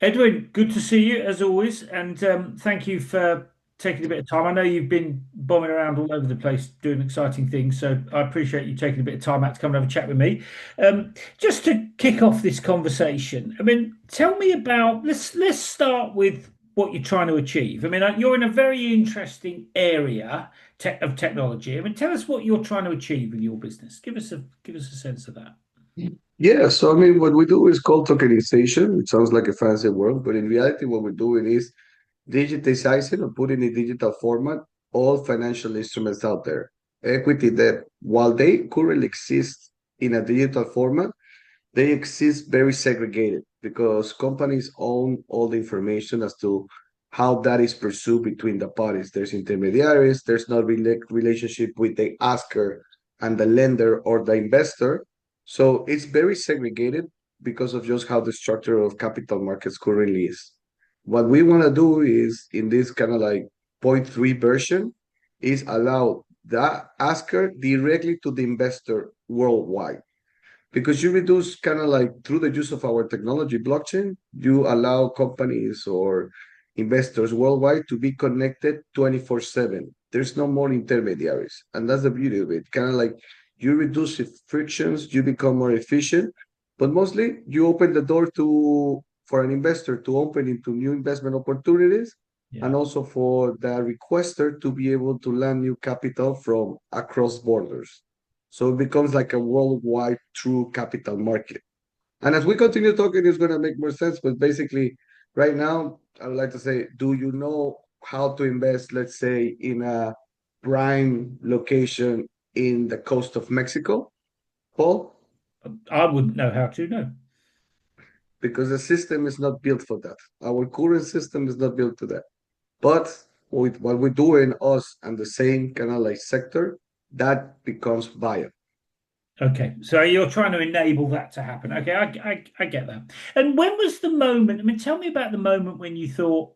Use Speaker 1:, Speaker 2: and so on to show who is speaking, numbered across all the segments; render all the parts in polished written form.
Speaker 1: Edwin, good to see you as always, and thank you for taking a bit of time. I know you've been bombing around all over the place doing exciting things, so I appreciate you taking a bit of time out to come and have a chat with me. Just to kick off this conversation, I mean, tell me about let's start with what you're trying to achieve. I mean, you're in a very interesting area of technology. I mean, tell us what you're trying to achieve with your business. Give us a sense of that.
Speaker 2: Yeah, so I mean, what we do is called tokenization. It sounds like a fancy word, but in reality, what we're doing is digitizing or putting in digital format all financial instruments out there. Equity debt, while they currently exist in a digital format, they exist very segregated because companies own all the information as to how that is pursued between the parties. There's intermediaries, there's no relationship with the asker and the lender or the investor. So it's very segregated because of just how the structure of capital markets currently is. What we want to do is in this kind of like point 3 version is allow the asker directly to the investor worldwide because you reduce kind of like through the use of our technology blockchain, you allow companies or investors worldwide to be connected 24/7. There's no more intermediaries. And that's the beauty of it. Kind of like you reduce the frictions, you become more efficient, but mostly you open the door to for an investor to open into new investment opportunities
Speaker 1: Yeah.
Speaker 2: and also for the requester to be able to land new capital from across borders. So it becomes like a worldwide true capital market. And as we continue talking, it's going to make more sense. But basically, right now, I would like to say, do you know how to invest, let's say, in a prime location in the coast of Mexico, Paul?
Speaker 1: I wouldn't know how to, no.
Speaker 2: Because the system is not built for that. Our current system is not built to that. But with what we're doing, us and the same kind of like sector, that becomes viable.
Speaker 1: Okay, so you're trying to enable that to happen. Okay, I get that. And when was the moment? I mean, tell me about the moment when you thought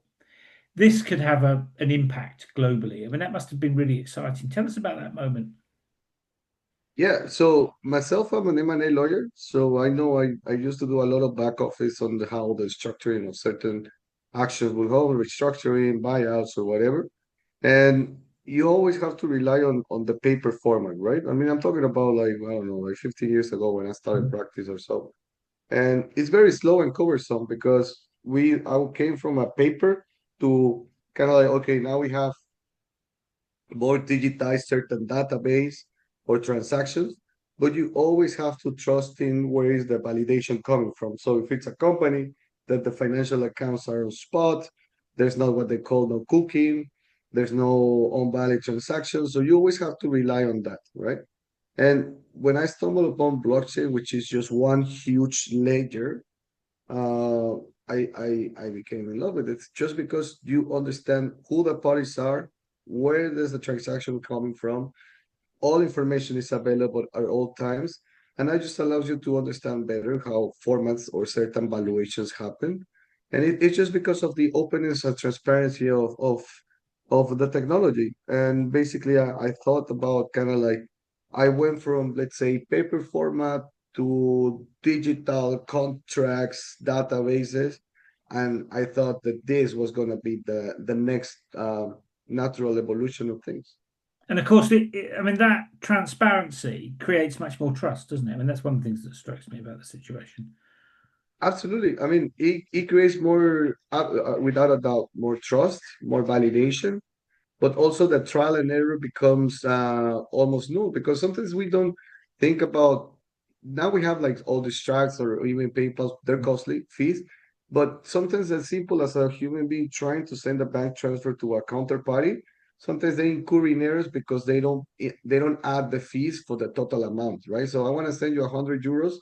Speaker 1: this could have an impact globally. I mean, that must have been really exciting. Tell us about that moment.
Speaker 2: Yeah, so myself, I'm an M&A lawyer, so I know I used to do a lot of back office on how the structuring of certain actions will go, restructuring, buyouts, or whatever. And you always have to rely on the paper format, right? I mean, I'm talking about like, I don't know, like 15 years ago when I started practice or so. And it's very slow and cumbersome because I came from a paper to kind of like, okay, now we have more digitize certain database or transactions, but you always have to trust in where is the validation coming from. So if it's a company that the financial accounts are on spot, there's not what they call no cooking, there's no on valid transactions. So you always have to rely on that, right? And when I stumbled upon blockchain, which is just one huge ledger, uh, I became in love with it just because you understand who the parties are, where does the transaction coming from. All information is available at all times, and that just allows you to understand better how formats or certain valuations happen. And it's just because of the openness and transparency of the technology. And basically, I thought about kind of like I went from, let's say, paper format to digital contracts, databases, and I thought that this was going to be the next natural evolution of things.
Speaker 1: And of course, I mean, that transparency creates much more trust, doesn't it? I mean, that's one of the things that strikes me about the situation.
Speaker 2: Absolutely. I mean, it creates more, without a doubt, more trust, more validation, but also the trial and error becomes almost null because sometimes we don't think about. Now we have like all these strikes or even PayPal, they're costly fees, but sometimes as simple as a human being trying to send a bank transfer to a counterparty, sometimes they incur in errors because they don't add the fees for the total amount, right? So I want to send you 100 euros.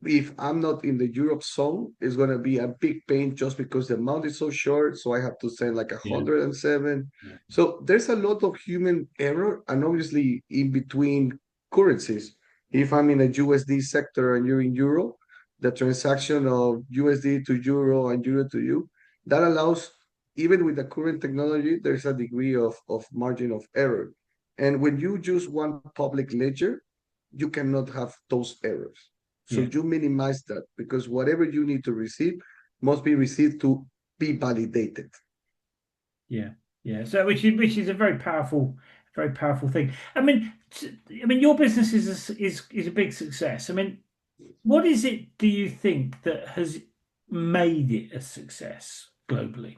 Speaker 2: If I'm not in the Europe zone, it's gonna be a big pain just because the amount is so short. So I have to send like a
Speaker 1: Yeah.
Speaker 2: 107. So there's a lot of human error, and obviously in between currencies. If I'm in a USD sector and you're in euro, the transaction of USD to euro and euro to you, that allows, even with the current technology, there's a degree of margin of error. And when you use one public ledger, you cannot have those errors. So
Speaker 1: Yeah.
Speaker 2: you minimize that because whatever you need to receive, must be received to be validated.
Speaker 1: Yeah, yeah. So which is a very powerful thing. I mean, your business is a big success. I mean, what is it do you think that has made it a success globally?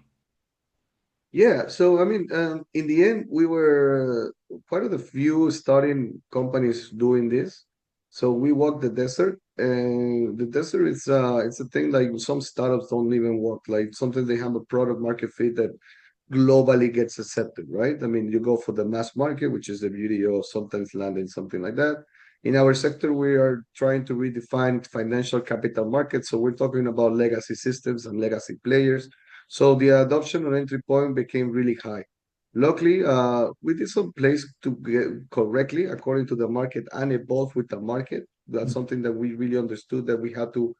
Speaker 2: Yeah, so I mean, in the end, we were part of the few starting companies doing this. So we walked the desert, and the desert is it's a thing like some startups don't even work. Like sometimes they have a product market fit that globally gets accepted, right? I mean, you go for the mass market, which is the beauty of sometimes landing something like that. In our sector, we are trying to redefine financial capital markets. So we're talking about legacy systems and legacy players. So the adoption and entry point became really high. Luckily, we did some plays to get correctly according to the market and evolve with the market. That's something that we really understood that we had to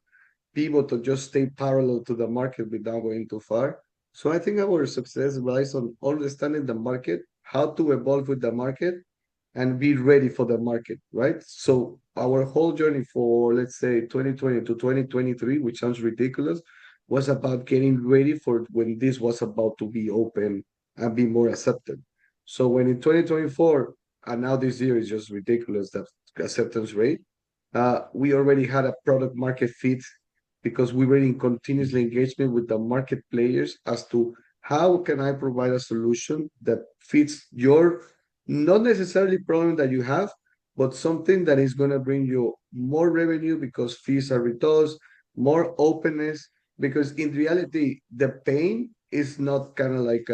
Speaker 2: pivot to just stay parallel to the market without going too far. So I think our success relies on understanding the market, how to evolve with the market, and be ready for the market, right? So our whole journey for, let's say, 2020 to 2023, which sounds ridiculous, was about getting ready for when this was about to be open and be more accepted. So when in 2024, and now this year is just ridiculous, that acceptance rate, we already had a product market fit because we were in continuously engagement with the market players as to how can I provide a solution that fits your not necessarily problem that you have, but something that is going to bring you more revenue because fees are reduced, more openness. Because in reality, the pain is not kind of like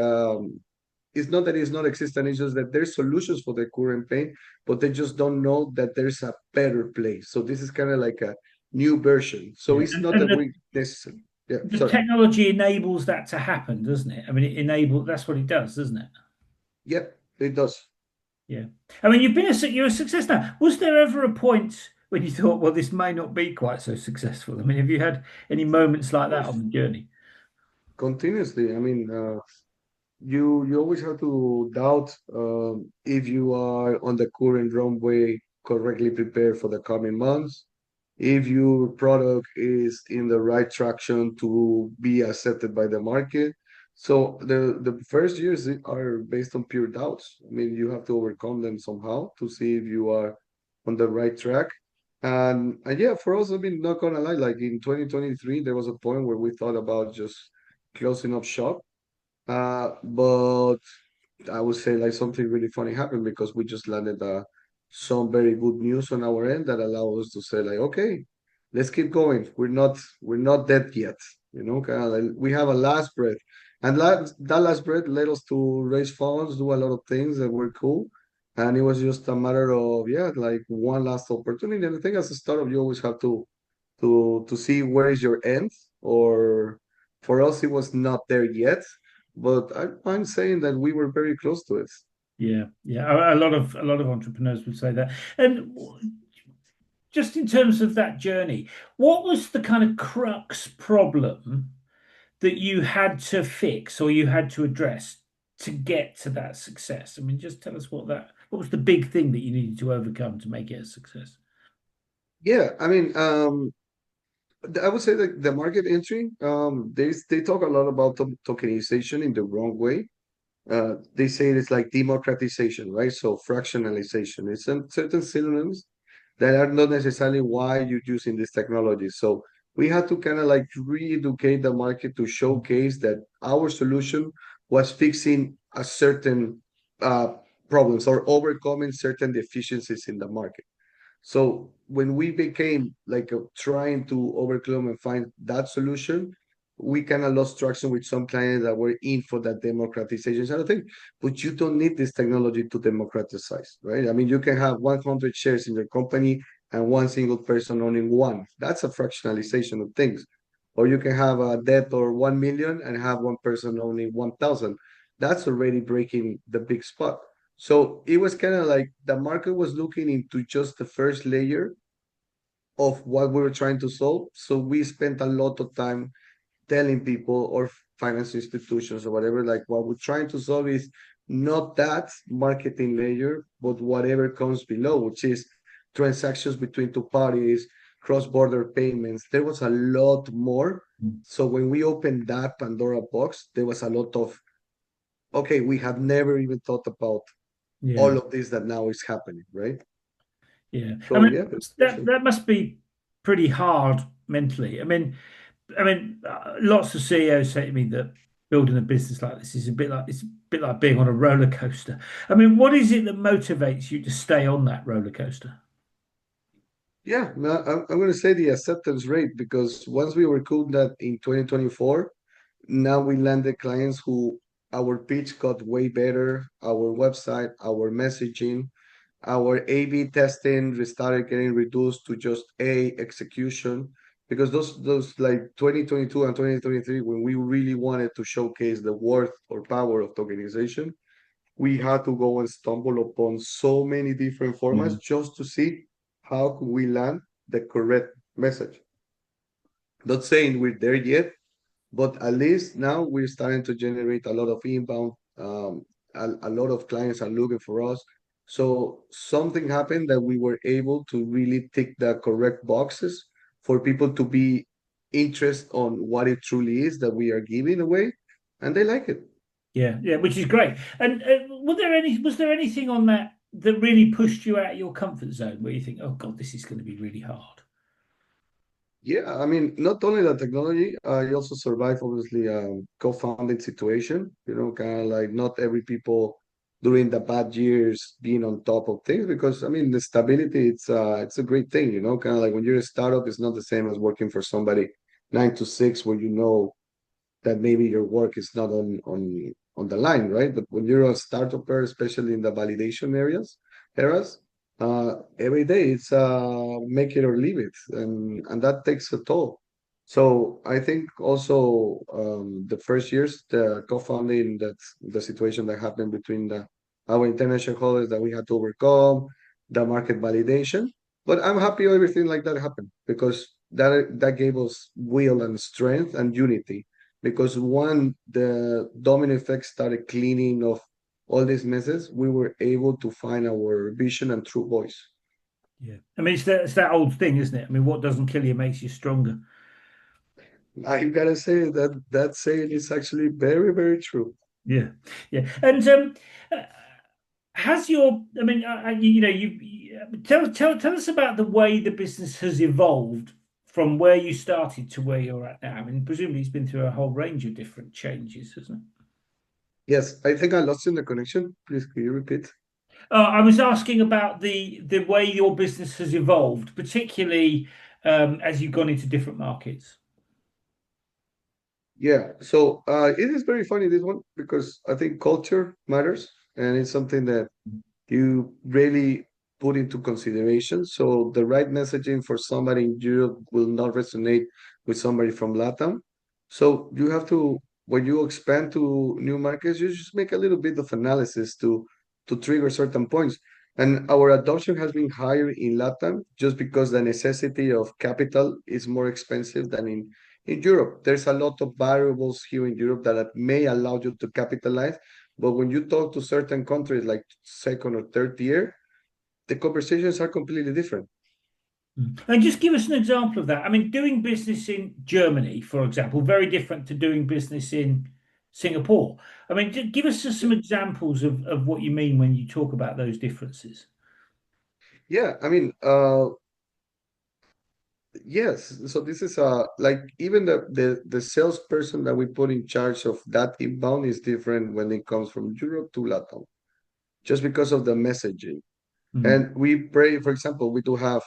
Speaker 2: it's not that it's not existent, it's just that there's solutions for the current pain, but they just don't know that there's a better place. So this is kind of like a new version. So
Speaker 1: Yeah,
Speaker 2: it's not
Speaker 1: and
Speaker 2: that we necessarily, yeah,
Speaker 1: the
Speaker 2: sorry.
Speaker 1: technology enables that to happen, doesn't it? I mean, it enables that's what it does, doesn't it?
Speaker 2: Yeah, it does.
Speaker 1: Yeah. I mean, you're a success now. Was there ever a point when you thought, well, this may not be quite so successful? I mean, have you had any moments
Speaker 2: Of
Speaker 1: like that on
Speaker 2: course,
Speaker 1: the journey?
Speaker 2: continuously. I mean, you always have to doubt if you are on the current runway correctly prepared for the coming months, if your product is in the right traction to be accepted by the market. So the first years are based on pure doubts. I mean, you have to overcome them somehow to see if you are on the right track. And yeah, for us, I mean, not gonna lie, like in 2023, there was a point where we thought about just closing up shop. But I would say like something really funny happened because we just landed some very good news on our end that allow us to say like, okay, let's keep going. We're not dead yet. You know, kind of like we have a last breath, and that last breath led us to raise funds, do a lot of things that were cool, and it was just a matter of yeah, like one last opportunity. And I think as a startup, you always have to see where is your end, or for us, it was not there yet, but I'm saying that we were very close to it.
Speaker 1: Yeah, yeah. A lot of entrepreneurs would say that. And just in terms of that journey, what was the kind of crux problem that you had to fix or you had to address to get to that success? I mean, just tell us what was the big thing that you needed to overcome to make it a success?
Speaker 2: Yeah, I mean, I would say that the market entry, they talk a lot about tokenization in the wrong way. They say it's like democratization, right? So fractionalization. It's some certain synonyms that are not necessarily why you're using this technology. So we had to kind of like re-educate the market to showcase that our solution was fixing a certain problems or overcoming certain deficiencies in the market. So when we became like trying to overcome and find that solution, we kind of lost traction with some clients that were in for that democratization side of thing. But you don't need this technology to democratize, right? I mean, you can have 100 shares in your company and one single person owning one. That's a fractionalization of things. Or you can have a debt or 1 million and have one person owning 1,000. That's already breaking the big spot. So it was kind of like the market was looking into just the first layer of what we were trying to solve. So we spent a lot of time telling people or finance institutions or whatever, like what we're trying to solve is not that marketing layer, but whatever comes below, which is transactions between two parties, cross-border payments. There was a lot more. So when we opened that Pandora box, there was a lot of, okay, we have never even thought about
Speaker 1: Yeah.
Speaker 2: all of this that now is happening, right?
Speaker 1: Yeah. I
Speaker 2: So
Speaker 1: mean,
Speaker 2: yeah, it's
Speaker 1: that
Speaker 2: interesting.
Speaker 1: that must be pretty hard mentally. Lots of CEOs say to me that building a business like this is it's a bit like being on a roller coaster. I mean, what is it that motivates you to stay on that roller coaster?
Speaker 2: Yeah, no, I'm going to say the acceptance rate because once we recouped that in 2024, now we landed clients who our pitch got way better, our website, our messaging, our A/B testing started getting reduced to just A execution because those like 2022 and 2023 when we really wanted to showcase the worth or power of tokenization, we had to go and stumble upon so many different
Speaker 1: Yeah.
Speaker 2: formats just to see how could we land the correct message. Not saying we're there yet, but at least now we're starting to generate a lot of inbound. A lot of clients are looking for us. So something happened that we were able to really tick the correct boxes for people to be interested on what it truly is that we are giving away, and they like it.
Speaker 1: Yeah, yeah, which is great. And was there anything on that that really pushed you out of your comfort zone where you think, oh God, this is going to be really hard?
Speaker 2: Yeah, I mean, not only the technology, I also survive obviously co-founding situation. Kind of like not every people during the bad years being on top of things because I mean the stability it's a great thing. Kind of like when you're a startup, it's not the same as working for somebody 9 to 6 where that maybe your work is not on the line, right? But when you're a startuper, especially in the validation eras, every day it's make it or leave it, and that takes a toll. So I think also the first years, the co-founding, that's the situation that happened between our internal shareholders that we had to overcome, the market validation. But I'm happy everything like that happened because that gave us will and strength and unity because when the domino effect started cleaning off all these messes, we were able to find our vision and true voice.
Speaker 1: Yeah. I mean, it's that old thing, isn't it? I mean, what doesn't kill you makes you stronger.
Speaker 2: I gotta say that saying is actually very, very true.
Speaker 1: Yeah, yeah. And uh, has your, I mean, tell us about the way the business has evolved from where you started to where you're at now. I mean, presumably it's been through a whole range of different changes, hasn't it?
Speaker 2: Yes, I think I lost in the connection. Please, could you repeat?
Speaker 1: I was asking about the way your business has evolved, particularly as you've gone into different markets.
Speaker 2: Yeah, so it is very funny this one because I think culture matters and it's something that you really put into consideration. So the right messaging for somebody in Europe will not resonate with somebody from LATAM. So you have to, when you expand to new markets, you just make a little bit of analysis to trigger certain points. And our adoption has been higher in LATAM just because the necessity of capital is more expensive than in Europe. There's a lot of variables here in Europe that may allow you to capitalize, but when you talk to certain countries like second or third tier, the conversations are completely different.
Speaker 1: Mm. And just give us an example of that. I mean, doing business in Germany, for example, very different to doing business in Singapore. I mean, give us just some examples of what you mean when you talk about those differences.
Speaker 2: Yeah, I mean, yes. So this is like even the salesperson that we put in charge of that inbound is different when it comes from Europe to Latin, just because of the messaging.
Speaker 1: Mm.
Speaker 2: And we pray, for example, we do have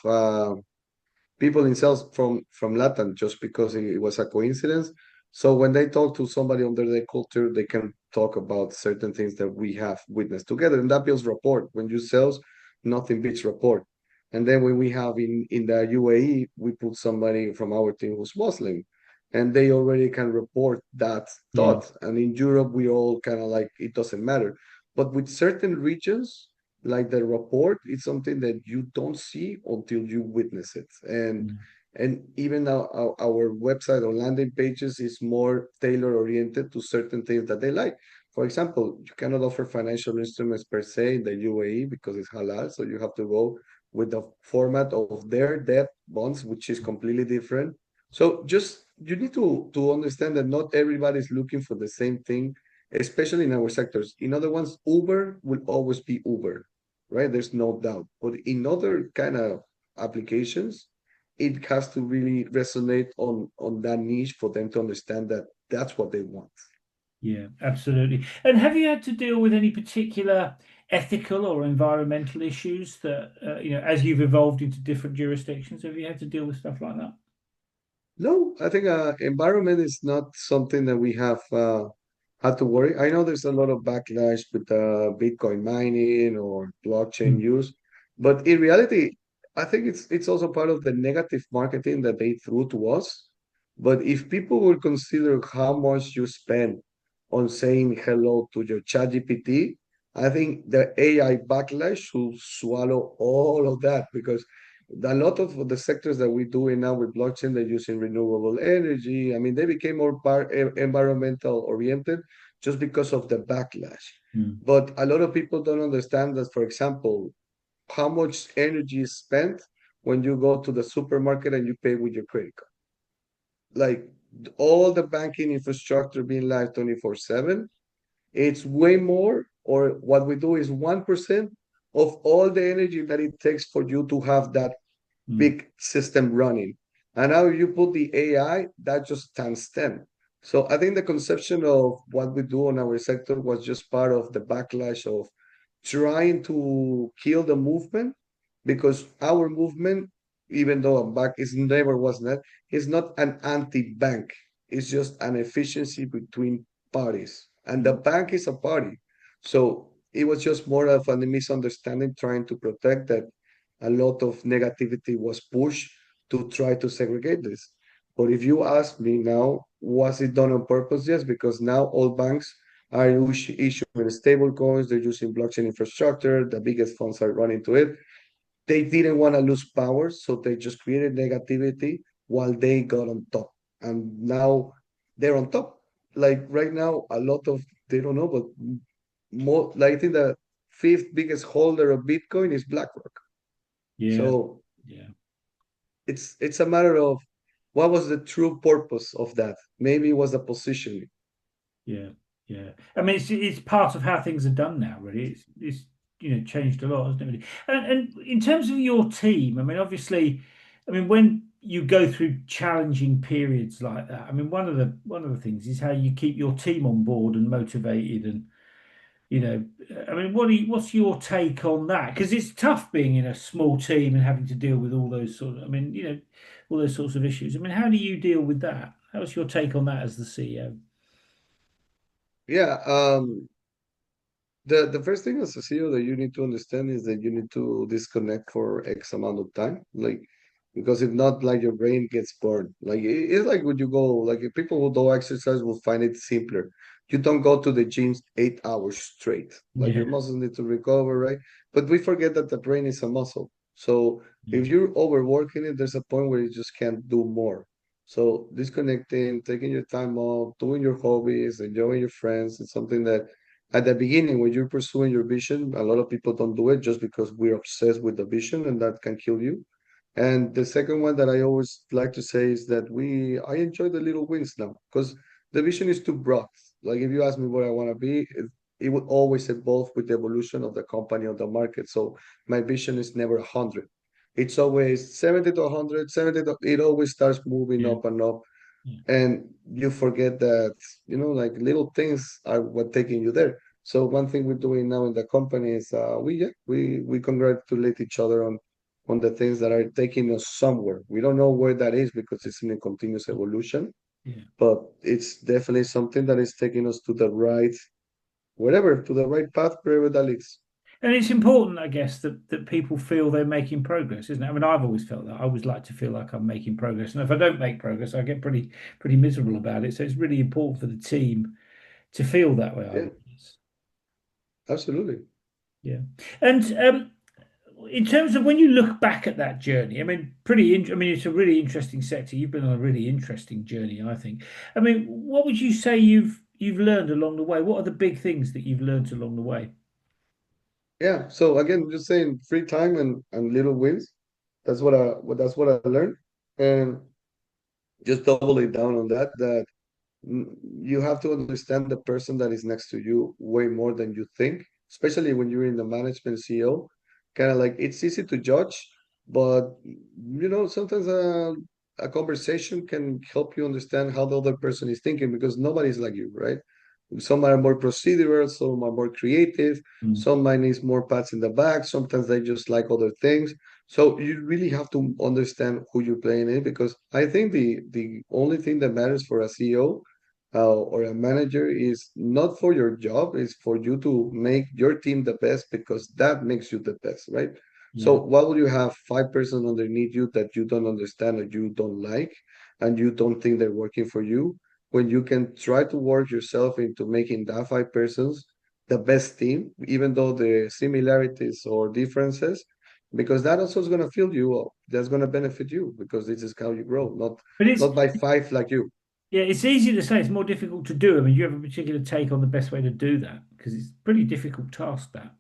Speaker 2: people in sales from Latin just because it was a coincidence. So when they talk to somebody under their culture, they can talk about certain things that we have witnessed together, and that builds rapport. When you sales, nothing beats rapport. And then when we have in the UAE, we put somebody from our team who's Muslim, and they already can report that
Speaker 1: Yeah.
Speaker 2: thought. And in Europe, we all kind of like it doesn't matter. But with certain regions, like the report is something that you don't see until you witness it
Speaker 1: Mm.
Speaker 2: and even our website or landing pages is more tailor oriented to certain things that they like. For example, you cannot offer financial instruments per se in the UAE because it's halal, so you have to go with the format of their debt bonds, which is completely different. So just you need to understand that not everybody is looking for the same thing, especially in our sectors. In other ones, Uber will always be Uber, right? There's no doubt. But in other kind of applications, it has to really resonate on that niche for them to understand that that's what they want.
Speaker 1: Yeah, absolutely. And have you had to deal with any particular ethical or environmental issues that, as you've evolved into different jurisdictions, have you had to deal with stuff like that?
Speaker 2: No, I think environment is not something that we have had to worry. I know there's a lot of backlash with Bitcoin mining or blockchain
Speaker 1: Mm.
Speaker 2: use, but in reality, I think it's also part of the negative marketing that they threw to us. But if people will consider how much you spend on saying hello to your ChatGPT, I think the AI backlash should swallow all of that because a lot of the sectors that we're doing now with blockchain, they're using renewable energy. I mean, they became more environmental oriented just because of the backlash.
Speaker 1: Mm.
Speaker 2: But a lot of people don't understand that, for example, how much energy is spent when you go to the supermarket and you pay with your credit card. Like all the banking infrastructure being live 24/7, it's way more, or what we do is 1% of all the energy that it takes for you to have that
Speaker 1: Mm.
Speaker 2: big system running. And now you put the AI, that just times 10. So I think the conception of what we do on our sector was just part of the backlash of trying to kill the movement because our movement, even though a bank is never was not, is not an anti-bank. It's just an efficiency between parties. And the
Speaker 1: Mm.
Speaker 2: bank is a party. So it was just more of a misunderstanding trying to protect that a lot of negativity was pushed to try to segregate this. But if you ask me now, was it done on purpose? Yes, because now all banks are issuing stable coins, they're using blockchain infrastructure, the biggest funds are running to it. They didn't want to lose power, so they just created negativity while they got on top. And now they're on top. Like right now, a lot of, they don't know, but more, like I think the fifth biggest holder of Bitcoin is BlackRock.
Speaker 1: Yeah.
Speaker 2: So
Speaker 1: Yeah.
Speaker 2: it's a matter of what was the true purpose of that. Maybe it was the positioning.
Speaker 1: Yeah. Yeah. I mean, it's part of how things are done now, really. It's changed a lot, hasn't it, really? And in terms of your team, I mean, obviously, I mean, when you go through challenging periods like that, I mean, one of the things is how you keep your team on board and motivated and you know, I mean, what's your take on that? Because it's tough being in a small team and having to deal with all those I mean, all those sorts of issues. I mean, how do you deal with that? How's your take on that as the CEO?
Speaker 2: Yeah, the first thing as a CEO that you need to understand is that you need to disconnect for X amount of time, like because if not, like your brain gets burned. Like it's like when you go, like if people who do exercise will find it simpler. You don't go to the gym 8 hours straight. Like
Speaker 1: Yeah,
Speaker 2: your muscles need to recover, right? But we forget that the brain is a muscle. So
Speaker 1: yeah,
Speaker 2: if you're overworking it, there's a point where you just can't do more. So disconnecting, taking your time off, doing your hobbies, enjoying your friends, it's something that at the beginning when you're pursuing your vision, a lot of people don't do it just because we're obsessed with the vision and that can kill you. And the second one that I always like to say is that I enjoy the little wins now because the vision is too broad. Like if you ask me what I want to be, it would always evolve with the evolution of the company or the market. So my vision is never 100. It's always 70 to 100, 70 to, it always starts moving
Speaker 1: yeah,
Speaker 2: up and up,
Speaker 1: yeah,
Speaker 2: and you forget that like little things are what taking you there. So one thing we're doing now in the company is we congratulate each other on the things that are taking us somewhere. We don't know where that is because it's in a continuous evolution,
Speaker 1: yeah.
Speaker 2: but it's definitely something that is taking us to the right, whatever, to the right path, wherever that leads.
Speaker 1: And it's important, I guess, that people feel they're making progress, isn't it? I mean, I've always felt that. I always like to feel like I'm making progress, and if I don't make progress, I get pretty miserable about it. So it's really important for the team to feel that way, I
Speaker 2: Yeah,
Speaker 1: would guess.
Speaker 2: absolutely.
Speaker 1: Yeah. And in terms of when you look back at that journey, I mean, I mean, it's a really interesting sector. You've been on a really interesting journey, I think. I mean, what would you say you've learned along the way? What are the big things that you've learned along the way?
Speaker 2: Yeah. So again, just saying free time and little wins. That's what I learned. And just double it down on that, you have to understand the person that is next to you way more than you think, especially when you're in the management CEO. Kind of like it's easy to judge, but sometimes a conversation can help you understand how the other person is thinking because nobody's like you, right? Some are more procedural, some are more creative,
Speaker 1: Mm.
Speaker 2: some might need more pats in the back, sometimes they just like other things. So you really have to understand who you're playing in because I think the only thing that matters for a CEO or a manager is not for your job, is for you to make your team the best because that makes you the best, right? So
Speaker 1: Yeah.
Speaker 2: why would you have 5 persons underneath you that you don't understand or you don't like and you don't think they're working for you when you can try to work yourself into making that 5 persons the best team, even though the similarities or differences, because that also is going to fill you up. That's going to benefit you because this is how you grow,
Speaker 1: But it's
Speaker 2: not by five like you.
Speaker 1: yeah, it's easy to say. It's more difficult to do. I mean, you have a particular take on the best way to do that because it's a pretty difficult task. That.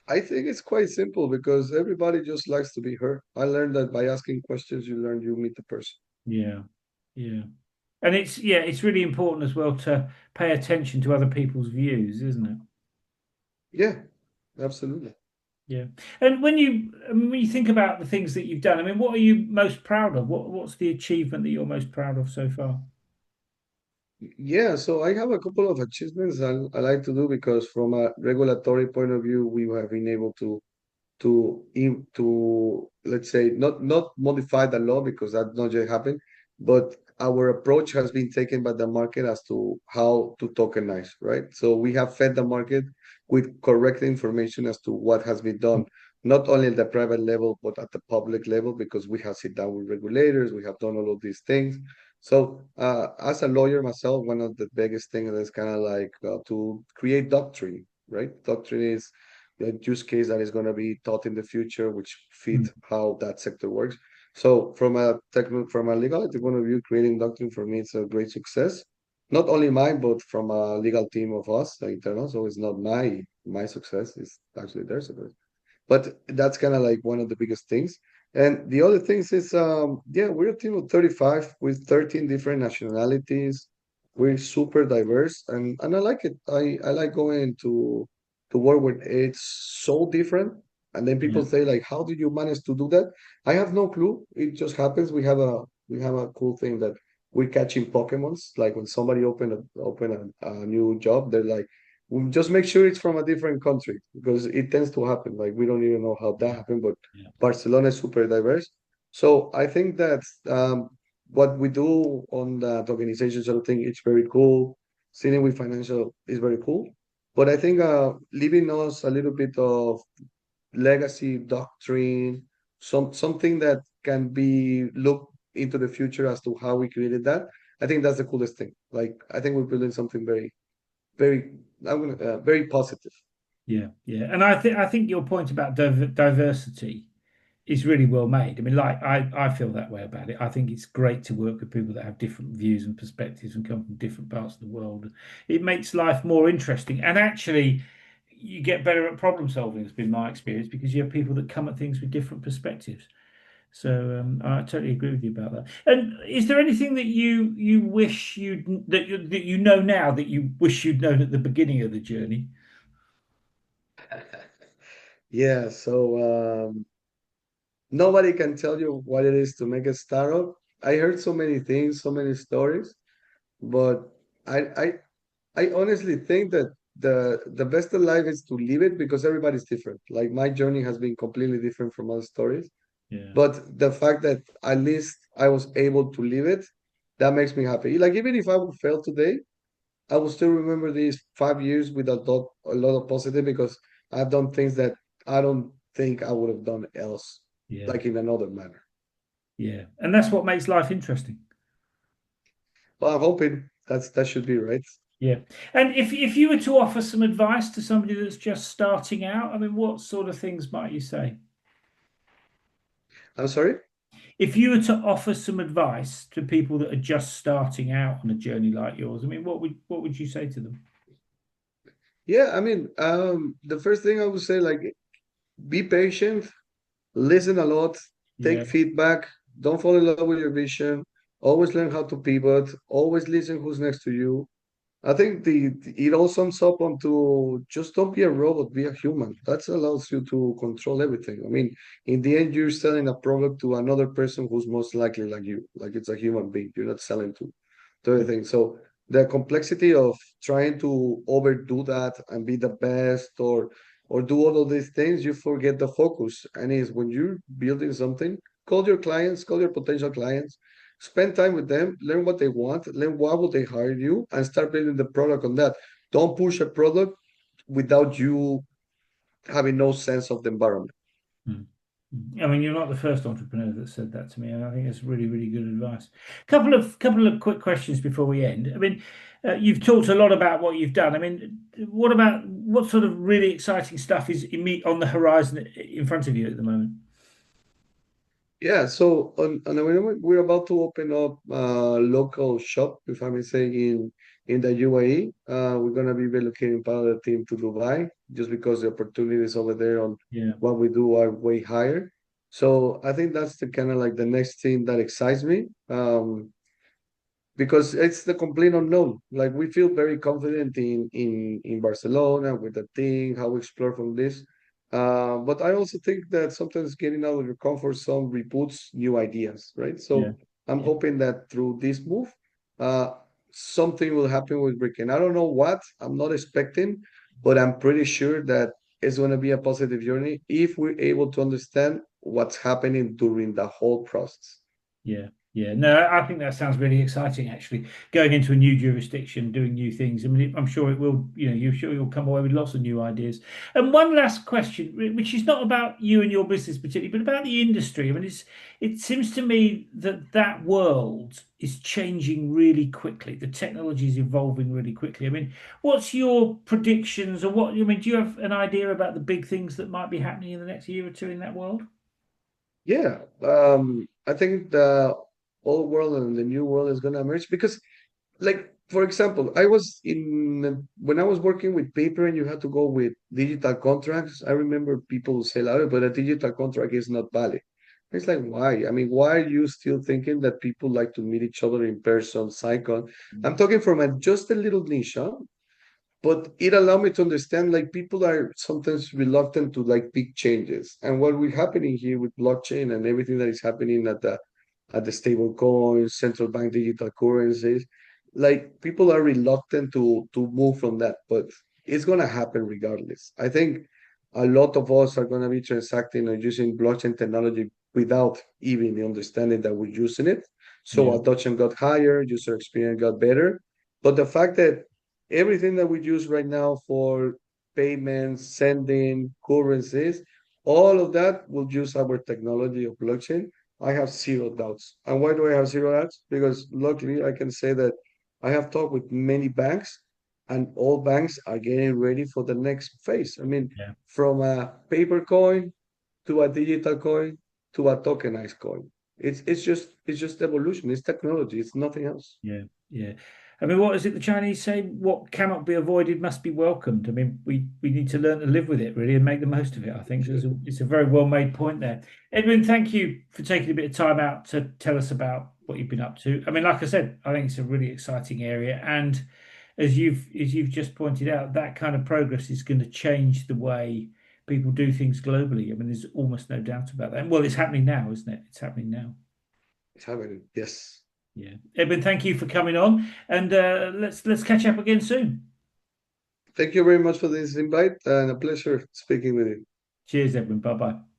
Speaker 2: I think it's quite simple because everybody just likes to be heard. I learned that by asking questions, you learn you meet the person.
Speaker 1: Yeah. Yeah. And it's really important as well to pay attention to other people's views, isn't it?
Speaker 2: Yeah, absolutely.
Speaker 1: Yeah. And I mean, when you think about the things that you've done, I mean, what are you most proud of? What's the achievement that you're most proud of so far?
Speaker 2: Yeah, so I have a couple of achievements I like to do because from a regulatory point of view, we have been able to let's say not modify the law because that not yet happened, but our approach has been taken by the market as to how to tokenize, right? So we have fed the market with correct information as to what has been done, not only at the private level but at the public level because we have sit down with regulators, we have done all of these things. So as a lawyer myself, one of the biggest things is kind of like to create doctrine, right? Doctrine is the use case that is going to be taught in the future, which fit
Speaker 1: Mm.
Speaker 2: how that sector works. So from a legality point of view, creating doctrine for me it's a great success. Not only mine, but from a legal team of us, the internal. So it's not my success; it's actually their success. But that's kind of like one of the biggest things. And the other things is, yeah, we're a team of 35 with 13 different nationalities. We're super diverse, and I like it. I like going to work with it's so different. And then
Speaker 1: Yeah.
Speaker 2: people say like, how did you manage to do that? I have no clue. It just happens. We have a cool thing that we're catching Pokemons. Like when somebody open a new job, they're like, we just make sure it's from a different country because it tends to happen. Like we don't even know how that happened, but
Speaker 1: Yeah.
Speaker 2: Barcelona is super diverse. So I think that what we do on the tokenization sort of thing, it's very cool. Sitting with financial is very cool. But I think leaving us a little bit of legacy doctrine, something that can be looked into the future as to how we created that. I think that's the coolest thing. Like I think we're building something very very positive.
Speaker 1: Yeah. Yeah. And I think your point about diversity is really well made. I mean, like I feel that way about it. I think it's great to work with people that have different views and perspectives and come from different parts of the world. It makes life more interesting. And actually, you get better at problem solving, has been my experience, because you have people that come at things with different perspectives. So I totally agree with you about that. And is there anything that you wish that you know now that you wish you'd known at the beginning of the journey?
Speaker 2: Yeah, so nobody can tell you what it is to make a startup. I heard so many things, so many stories, but I I I honestly think that the best of life is to live it because everybody's different. Like my journey has been completely different from other stories,
Speaker 1: Yeah,
Speaker 2: but the fact that at least I was able to live it, that makes me happy. Like even if I would fail today, I will still remember these 5 years with a lot of positive because I've done things that I don't think I would have done else,
Speaker 1: yeah,
Speaker 2: like in another manner.
Speaker 1: yeah. And that's what makes life interesting.
Speaker 2: But I'm hoping that should be right.
Speaker 1: Yeah. And if you were to offer some advice to somebody that's just starting out, I mean, what sort of things might you say?
Speaker 2: I'm sorry.
Speaker 1: If you were to offer some advice to people that are just starting out on a journey like yours, I mean, what would you say to them?
Speaker 2: Yeah, I mean, the first thing I would say, like, be patient, listen a lot, take
Speaker 1: Yeah.
Speaker 2: feedback, don't fall in love with your vision, always learn how to pivot, always listen who's next to you. I think it all sums up onto just don't be a robot, be a human. That allows you to control everything. I mean, in the end, you're selling a product to another person who's most likely like you, like it's a human being. You're not selling to
Speaker 1: Yeah.
Speaker 2: everything. So the complexity of trying to overdo that and be the best or do all of these things, you forget the focus. And is when you're building something, call your clients, call your potential clients, spend time with them, learn what they want, learn why would they hire you, and start building the product on that. Don't push a product without you having no sense of the environment.
Speaker 1: Mm. I mean, you're not the first entrepreneur that said that to me, and I think it's really, really good advice. Couple of quick questions before we end. I mean, you've talked a lot about what you've done. I mean, what sort of really exciting stuff is on the horizon in front of you at the moment?
Speaker 2: Yeah, so on the way, we're about to open up a local shop, if I may say, in the UAE. We're gonna be relocating part of the team to Dubai just because the opportunities over there on
Speaker 1: Yeah,
Speaker 2: what we do are way higher. So I think that's the kind of like the next thing that excites me. Because it's the complete unknown. Like we feel very confident in Barcelona with the team, how we explore from this. But I also think that sometimes getting out of your comfort zone reboots new ideas, right?
Speaker 1: yeah,
Speaker 2: So I'm
Speaker 1: yeah,
Speaker 2: hoping that through this move, uh, something will happen with Bricken. I don't know what, I'm not expecting, but I'm pretty sure that it's going to be a positive journey if we're able to understand what's happening during the whole process.
Speaker 1: yeah, yeah. No, I think that sounds really exciting. Actually, going into a new jurisdiction, doing new things. I mean, I'm sure it will. You're sure you'll come away with lots of new ideas. And one last question, which is not about you and your business particularly, but about the industry. I mean, it seems to me that that world is changing really quickly. The technology is evolving really quickly. I mean, what's your predictions, or what? I mean, do you have an idea about the big things that might be happening in the next year or two in that world?
Speaker 2: Yeah, I think the old world and the new world is going to emerge because, like, for example, I was in when I was working with paper and you had to go with digital contracts. I remember people say, "Oh, but a digital contract is not valid." It's like, why? I mean, why are you still thinking that people like to meet each other in person, cycle? I'm talking from just a little niche, huh? But it allowed me to understand like people are sometimes reluctant to like big changes. And what we're happening here with blockchain and everything that is happening at the stable coins, central bank digital currencies, like people are reluctant to move from that, but it's gonna happen regardless. I think a lot of us are gonna be transacting or using blockchain technology without even understanding that we're using it. So
Speaker 1: Yeah,
Speaker 2: adoption got higher, user experience got better. But the fact that everything that we use right now for payments, sending, currencies, all of that will use our technology of blockchain. I have zero doubts. And why do I have zero doubts? Because luckily I can say that I have talked with many banks and all banks are getting ready for the next phase. I mean,
Speaker 1: yeah.
Speaker 2: from a paper coin to a digital coin to a tokenized coin. It's just evolution. It's technology. It's nothing else.
Speaker 1: Yeah, yeah. I mean, what is it the Chinese say? What cannot be avoided must be welcomed. I mean, we need to learn to live with it really and make the most of it. I think it's a very well made point there. Edwin, thank you for taking a bit of time out to tell us about what you've been up to. I mean, like I said, I think it's a really exciting area, and as you've just pointed out, that kind of progress is going to change the way people do things globally. I mean, there's almost no doubt about that. Well, it's happening now, isn't it? It's happening now.
Speaker 2: It's happening. Yes.
Speaker 1: Yeah. Edwin, thank you for coming on, and let's catch up again soon.
Speaker 2: Thank you very much for this invite and a pleasure speaking with you.
Speaker 1: Cheers, Edwin. Bye bye.